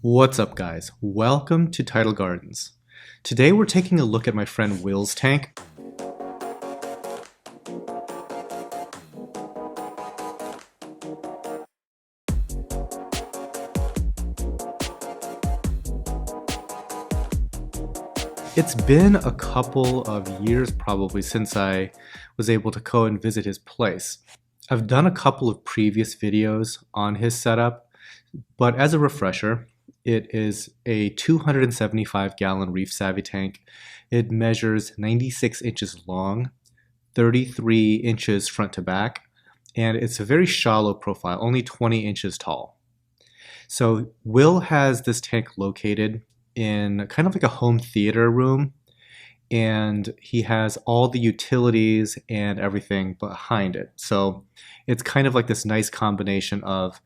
What's up, guys? Welcome to Tidal Gardens. Today we're taking a look at my friend Will's tank. It's been a couple of years probably since I was able to go and visit his place. I've done a couple of previous videos on his setup, but as a refresher, it is a 275-gallon Reef Savvy tank. It measures 96 inches long, 33 inches front to back, and it's a very shallow profile, only 20 inches tall. So Will has this tank located in kind of like a home theater room, and he has all the utilities and everything behind it. So it's kind of like this nice combination of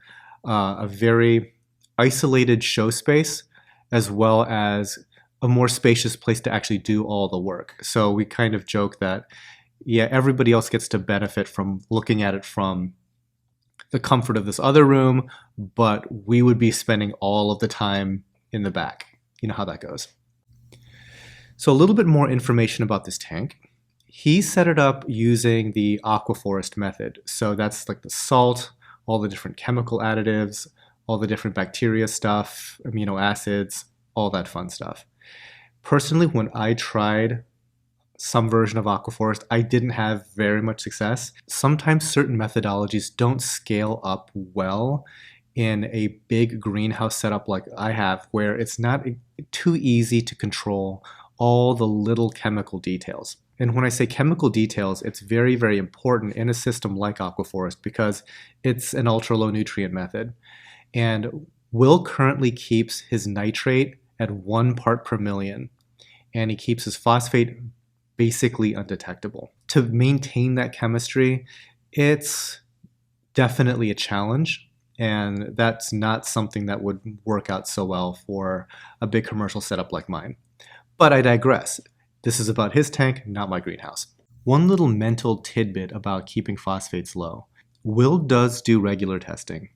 a very isolated show space as well as a more spacious place to actually do all the work. So we kind of joke that, yeah, everybody else gets to benefit from looking at it from the comfort of this other room, but we would be spending all of the time in the back. You know how that goes. So a little bit more information about this tank. He set it up using the Aqua Forest method. So that's like the salt, all the different chemical additives, all the different bacteria stuff, amino acids, all that fun stuff. Personally, when I tried some version of Aqua Forest, I didn't have very much success. Sometimes certain methodologies don't scale up well in a big greenhouse setup like I have, where it's not too easy to control all the little chemical details. And when I say chemical details, it's very, very important in a system like Aqua Forest because it's an ultra low nutrient method. And Will currently keeps his nitrate at 1 part per million, and he keeps his phosphate basically undetectable. To maintain that chemistry, it's definitely a challenge, and that's not something that would work out so well for a big commercial setup like mine. But I digress. This is about his tank, not my greenhouse. One little mental tidbit about keeping phosphates low. Will does do regular testing,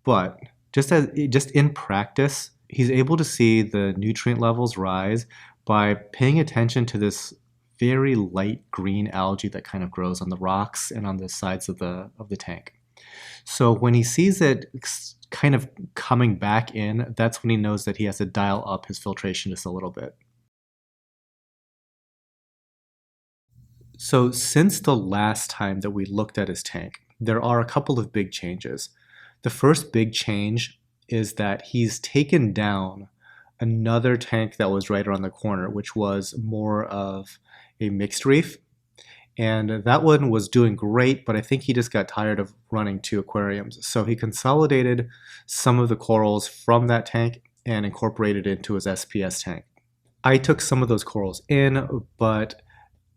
but just in practice, he's able to see the nutrient levels rise by paying attention to this very light green algae that kind of grows on the rocks and on the sides of the tank. So when he sees it kind of coming back in, that's when he knows that he has to dial up his filtration just a little bit. So since the last time that we looked at his tank, there are a couple of big changes. The first big change is that he's taken down another tank that was right around the corner, which was more of a mixed reef. And that one was doing great, but I think he just got tired of running 2 aquariums. So he consolidated some of the corals from that tank and incorporated it into his SPS tank. I took some of those corals in, but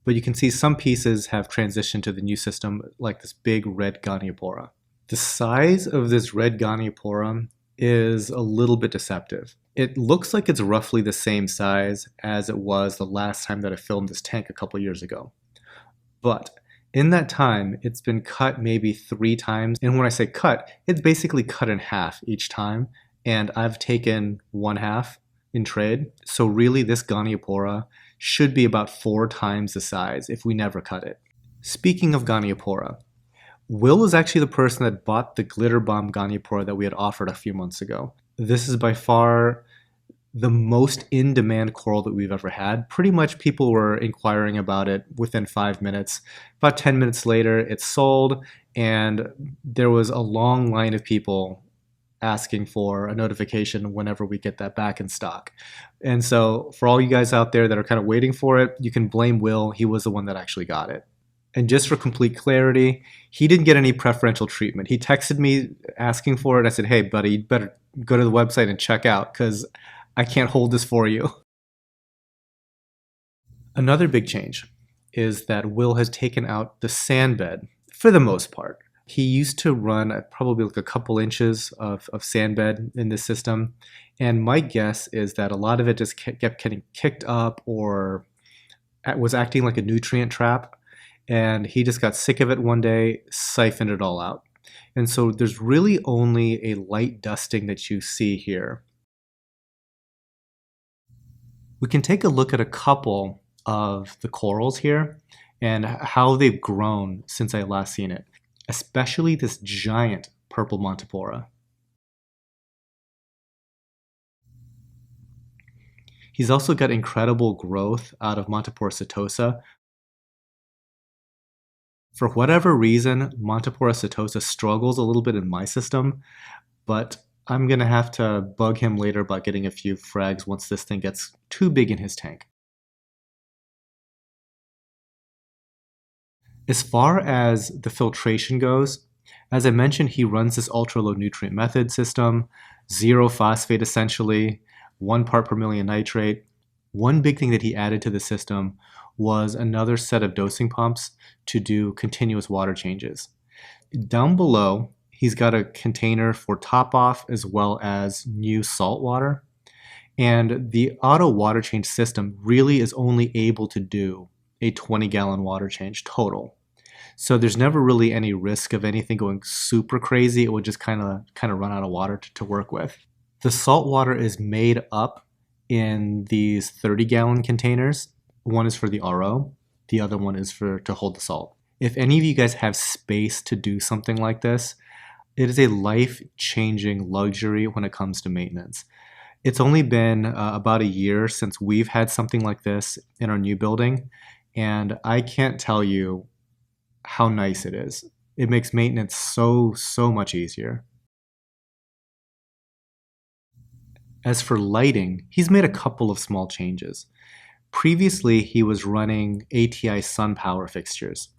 you can see some pieces have transitioned to the new system, like this big red Goniopora. The size of this red Goniopora is a little bit deceptive. It looks like it's roughly the same size as it was the last time that I filmed this tank a couple years ago. But in that time, it's been cut maybe 3 times. And when I say cut, it's basically cut in half each time. And I've taken 1/2 in trade. So really this Goniopora should be about 4 times the size if we never cut it. Speaking of Goniopora, Will is actually the person that bought the glitter bomb Goniopora that we had offered a few months ago. This is by far the most in-demand coral that we've ever had. Pretty much people were inquiring about it within 5 minutes. About 10 minutes later, it's sold, and there was a long line of people asking for a notification whenever we get that back in stock. And so for all you guys out there that are kind of waiting for it, you can blame Will. He was the one that actually got it. And just for complete clarity, he didn't get any preferential treatment. He texted me asking for it. I said, hey, buddy, you better go to the website and check out because I can't hold this for you. Another big change is that Will has taken out the sand bed for the most part. He used to run at probably like a couple inches of sand bed in this system. And my guess is that a lot of it just kept getting kicked up or was acting like a nutrient trap. And he just got sick of it one day, siphoned it all out. And so there's really only a light dusting that you see here. We can take a look at a couple of the corals here and how they've grown since I last seen it, especially this giant purple Montipora. He's also got incredible growth out of Montipora setosa. For whatever reason, Montipora setosa struggles a little bit in my system, but I'm going to have to bug him later about getting a few frags once this thing gets too big in his tank. As far as the filtration goes, as I mentioned, he runs this ultra-low nutrient method system, 0 phosphate essentially, 1 part per million nitrate. One big thing that he added to the system was another set of dosing pumps to do continuous water changes. Down below, he's got a container for top off as well as new salt water. And the auto water change system really is only able to do a 20-gallon water change total. So there's never really any risk of anything going super crazy. It would just kind of run out of water to work with. The salt water is made up in these 30-gallon containers. One is for the RO, the other one is to hold the salt. If any of you guys have space to do something like this, it is a life-changing luxury when it comes to maintenance. It's only been about a year since we've had something like this in our new building, and I can't tell you how nice it is. It makes maintenance so much easier. As for lighting, he's made a couple of small changes. Previously, he was running ATI sun power fixtures,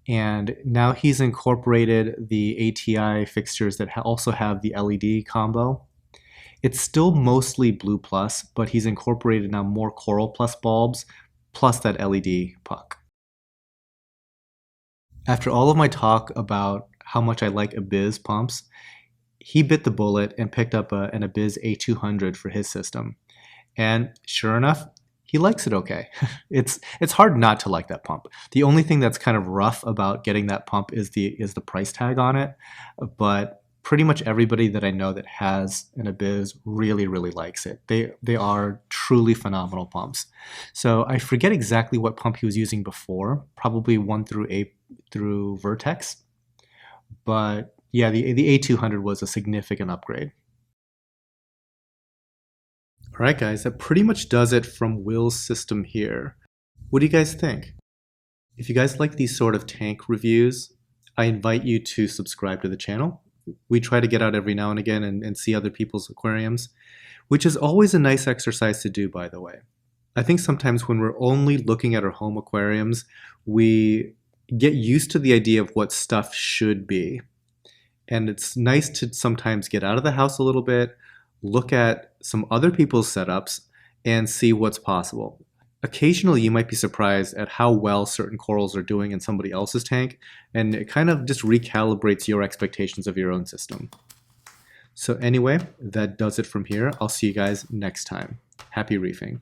and now he's incorporated the ATI fixtures that also have the LED combo. It's still mostly blue plus, but he's incorporated now more coral plus bulbs, plus that LED puck. After all of my talk about how much I like Abyss pumps, he bit the bullet and picked up an Abyss A200 for his system. And sure enough, he likes it okay. It's hard not to like that pump. The only thing that's kind of rough about getting that pump is the price tag on it, but pretty much everybody that I know that has an Abyss really likes it. They are truly phenomenal pumps. So I forget exactly what pump he was using before, probably 1 through Vertex, but yeah, the A200 was a significant upgrade. All right, guys, that pretty much does it from Will's system here. What do you guys think? If you guys like these sort of tank reviews, I invite you to subscribe to the channel. We try to get out every now and again and see other people's aquariums, which is always a nice exercise to do, by the way. I think sometimes when we're only looking at our home aquariums, we get used to the idea of what stuff should be. And it's nice to sometimes get out of the house a little bit, look at some other people's setups, and see what's possible. Occasionally, you might be surprised at how well certain corals are doing in somebody else's tank, and it kind of just recalibrates your expectations of your own system. So anyway, that does it from here. I'll see you guys next time. Happy reefing.